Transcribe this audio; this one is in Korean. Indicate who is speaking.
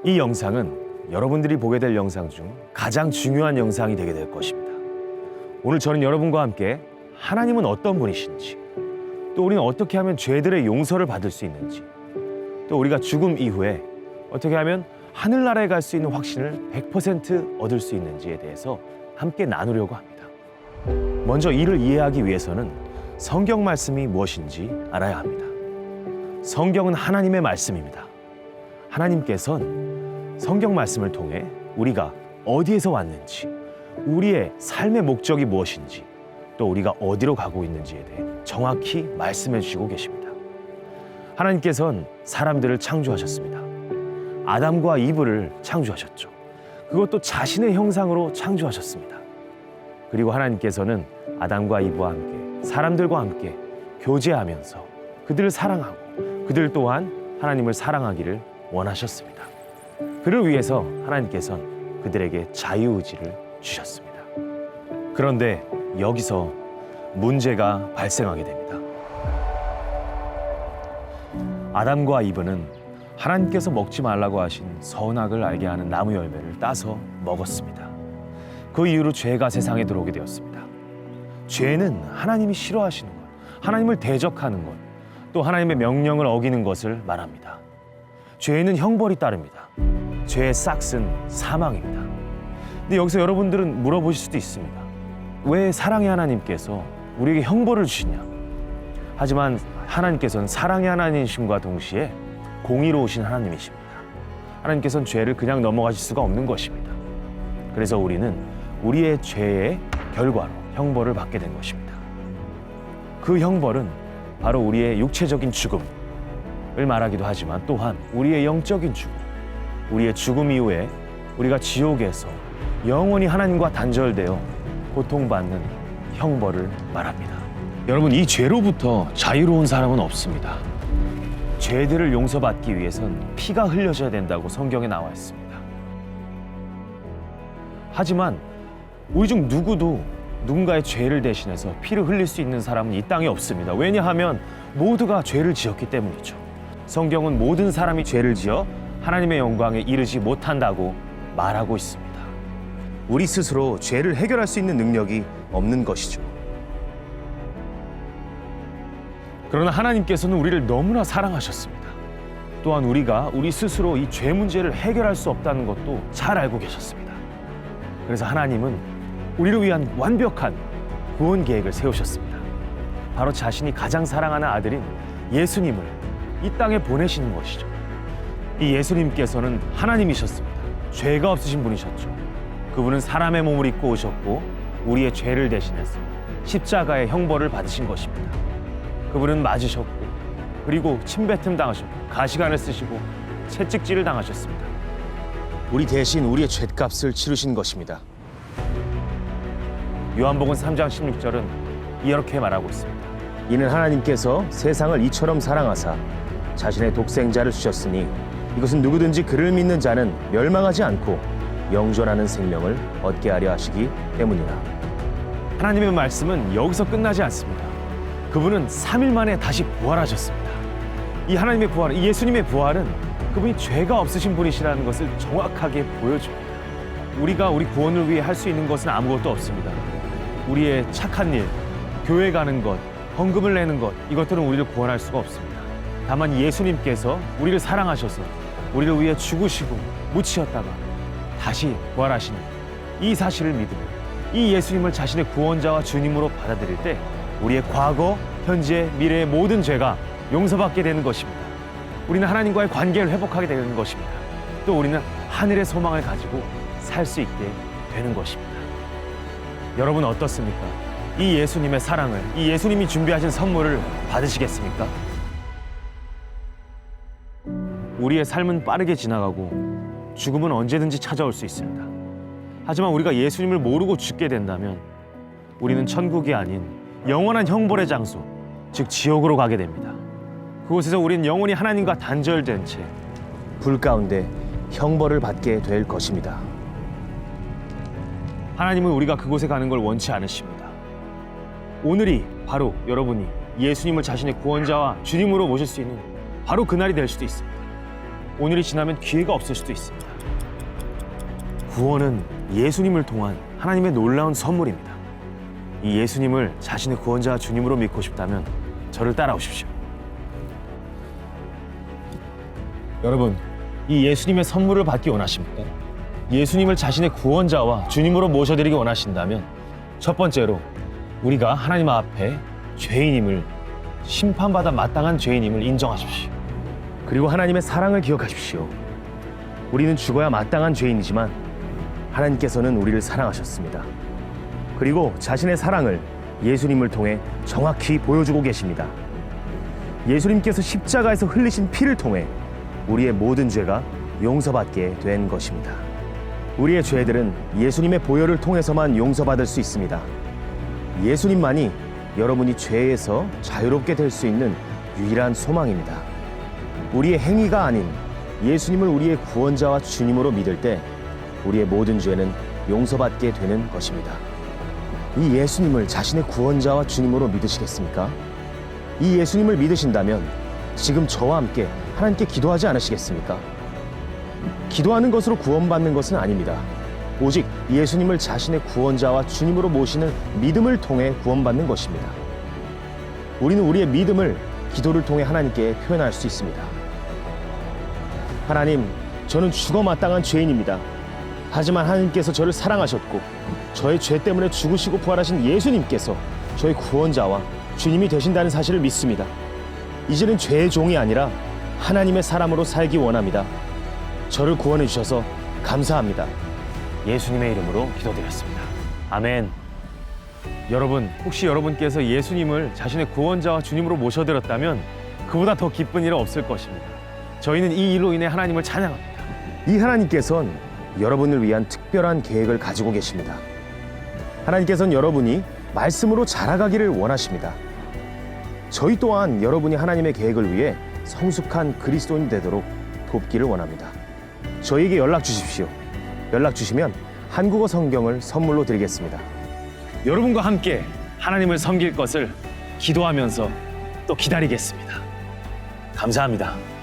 Speaker 1: 이 영상은 여러분들이 보게 될 영상 중 가장 중요한 영상이 되게 될 것입니다. 오늘 저는 여러분과 함께 하나님은 어떤 분이신지, 또 우리는 어떻게 하면 죄들의 용서를 받을 수 있는지, 또 우리가 죽음 이후에 어떻게 하면 하늘나라에 갈 수 있는 확신을 100% 얻을 수 있는지에 대해서 함께 나누려고 합니다. 먼저 이를 이해하기 위해서는 성경 말씀이 무엇인지 알아야 합니다. 성경은 하나님의 말씀입니다. 하나님께서는 성경 말씀을 통해 우리가 어디에서 왔는지, 우리의 삶의 목적이 무엇인지, 또 우리가 어디로 가고 있는지에 대해 정확히 말씀해 주시고 계십니다. 하나님께서는 사람들을 창조하셨습니다. 아담과 이브를 창조하셨죠. 그것도 자신의 형상으로 창조하셨습니다. 그리고 하나님께서는 아담과 이브와 함께, 사람들과 함께 교제하면서 그들을 사랑하고 그들 또한 하나님을 사랑하기를 원하셨습니다. 그를 위해서 하나님께서는 그들에게 자유의지를 주셨습니다. 그런데 여기서 문제가 발생하게 됩니다. 아담과 이브는 하나님께서 먹지 말라고 하신 선악을 알게 하는 나무 열매를 따서 먹었습니다. 그 이후로 죄가 세상에 들어오게 되었습니다. 죄는 하나님이 싫어하시는 것, 하나님을 대적하는 것, 또 하나님의 명령을 어기는 것을 말합니다. 죄에는 형벌이 따릅니다. 죄의 싹은 사망입니다. 근데 여기서 여러분들은 물어보실 수도 있습니다. 왜 사랑의 하나님께서 우리에게 형벌을 주시냐? 하지만 하나님께서는 사랑의 하나님이심과 동시에 공의로우신 하나님이십니다. 하나님께서는 죄를 그냥 넘어가실 수가 없는 것입니다. 그래서 우리는 우리의 죄의 결과로 형벌을 받게 된 것입니다. 그 형벌은 바로 우리의 육체적인 죽음을 말하기도 하지만 또한 우리의 영적인 죽음, 우리의 죽음 이후에 우리가 지옥에서 영원히 하나님과 단절되어 고통받는 형벌을 말합니다. 여러분, 이 죄로부터 자유로운 사람은 없습니다. 죄들을 용서받기 위해선 피가 흘려져야 된다고 성경에 나와 있습니다. 하지만 우리 중 누구도 누군가의 죄를 대신해서 피를 흘릴 수 있는 사람은 이 땅에 없습니다. 왜냐하면 모두가 죄를 지었기 때문이죠. 성경은 모든 사람이 죄를 지어 하나님의 영광에 이르지 못한다고 말하고 있습니다. 우리 스스로 죄를 해결할 수 있는 능력이 없는 것이죠. 그러나 하나님께서는 우리를 너무나 사랑하셨습니다. 또한 우리가 우리 스스로 이 죄 문제를 해결할 수 없다는 것도 잘 알고 계셨습니다. 그래서 하나님은 우리를 위한 완벽한 구원 계획을 세우셨습니다. 바로 자신이 가장 사랑하는 아들인 예수님을 이 땅에 보내시는 것이죠. 이 예수님께서는 하나님이셨습니다. 죄가 없으신 분이셨죠. 그분은 사람의 몸을 입고 오셨고 우리의 죄를 대신해서 십자가의 형벌을 받으신 것입니다. 그분은 맞으셨고 그리고 침뱉음 당하셨고 가시관을 쓰시고 채찍질을 당하셨습니다. 우리 대신 우리의 죗값을 치르신 것입니다. 요한복음 3장 16절은 이렇게 말하고 있습니다. 이는 하나님께서 세상을 이처럼 사랑하사 자신의 독생자를 주셨으니 이것은 누구든지 그를 믿는 자는 멸망하지 않고 영존하는 생명을 얻게 하려 하시기 때문이라. 하나님의 말씀은 여기서 끝나지 않습니다. 그분은 3일 만에 다시 부활하셨습니다. 이 하나님의 부활, 이 예수님의 부활은 그분이 죄가 없으신 분이시라는 것을 정확하게 보여줍니다. 우리가 우리 구원을 위해 할 수 있는 것은 아무것도 없습니다. 우리의 착한 일, 교회 가는 것, 헌금을 내는 것, 이것들은 우리를 구원할 수가 없습니다. 다만 예수님께서 우리를 사랑하셔서 우리를 위해 죽으시고 묻히셨다가 다시 부활하신 이 사실을 믿으며 이 예수님을 자신의 구원자와 주님으로 받아들일 때 우리의 과거, 현재, 미래의 모든 죄가 용서받게 되는 것입니다. 우리는 하나님과의 관계를 회복하게 되는 것입니다. 또 우리는 하늘의 소망을 가지고 살 수 있게 되는 것입니다. 여러분 어떻습니까? 이 예수님의 사랑을, 이 예수님이 준비하신 선물을 받으시겠습니까? 우리의 삶은 빠르게 지나가고 죽음은 언제든지 찾아올 수 있습니다. 하지만 우리가 예수님을 모르고 죽게 된다면 우리는 천국이 아닌 영원한 형벌의 장소, 즉 지옥으로 가게 됩니다. 그곳에서 우리는 영원히 하나님과 단절된 채 불 가운데 형벌을 받게 될 것입니다. 하나님은 우리가 그곳에 가는 걸 원치 않으십니다. 오늘이 바로 여러분이 예수님을 자신의 구원자와 주님으로 모실 수 있는 바로 그날이 될 수도 있습니다. 오늘이 지나면 기회가 없을 수도 있습니다. 구원은 예수님을 통한 하나님의 놀라운 선물입니다. 이 예수님을 자신의 구원자 주님으로 믿고 싶다면 저를 따라오십시오. 여러분, 이 예수님의 선물을 받기 원하십니까? 예수님을 자신의 구원자와 주님으로 모셔드리기 원하신다면 첫 번째로 우리가 하나님 앞에 죄인임을, 심판받아 마땅한 죄인임을 인정하십시오. 그리고 하나님의 사랑을 기억하십시오. 우리는 죽어야 마땅한 죄인이지만 하나님께서는 우리를 사랑하셨습니다. 그리고 자신의 사랑을 예수님을 통해 정확히 보여주고 계십니다. 예수님께서 십자가에서 흘리신 피를 통해 우리의 모든 죄가 용서받게 된 것입니다. 우리의 죄들은 예수님의 보혈을 통해서만 용서받을 수 있습니다. 예수님만이 여러분이 죄에서 자유롭게 될 수 있는 유일한 소망입니다. 우리의 행위가 아닌 예수님을 우리의 구원자와 주님으로 믿을 때 우리의 모든 죄는 용서받게 되는 것입니다. 이 예수님을 자신의 구원자와 주님으로 믿으시겠습니까? 이 예수님을 믿으신다면 지금 저와 함께 하나님께 기도하지 않으시겠습니까? 기도하는 것으로 구원받는 것은 아닙니다. 오직 예수님을 자신의 구원자와 주님으로 모시는 믿음을 통해 구원받는 것입니다. 우리는 우리의 믿음을 기도를 통해 하나님께 표현할 수 있습니다. 하나님, 저는 죽어 마땅한 죄인입니다. 하지만 하나님께서 저를 사랑하셨고 저의 죄 때문에 죽으시고 부활하신 예수님께서 저의 구원자와 주님이 되신다는 사실을 믿습니다. 이제는 죄의 종이 아니라 하나님의 사람으로 살기 원합니다. 저를 구원해 주셔서 감사합니다. 예수님의 이름으로 기도드렸습니다. 아멘. 여러분, 혹시 여러분께서 예수님을 자신의 구원자와 주님으로 모셔드렸다면 그보다 더 기쁜 일은 없을 것입니다. 저희는 이 일로 인해 하나님을 찬양합니다. 이 하나님께서는 여러분을 위한 특별한 계획을 가지고 계십니다. 하나님께서는 여러분이 말씀으로 자라가기를 원하십니다. 저희 또한 여러분이 하나님의 계획을 위해 성숙한 그리스도인이 되도록 돕기를 원합니다. 저희에게 연락 주십시오. 연락 주시면 한국어 성경을 선물로 드리겠습니다. 여러분과 함께 하나님을 섬길 것을 기도하면서 또 기다리겠습니다. 감사합니다.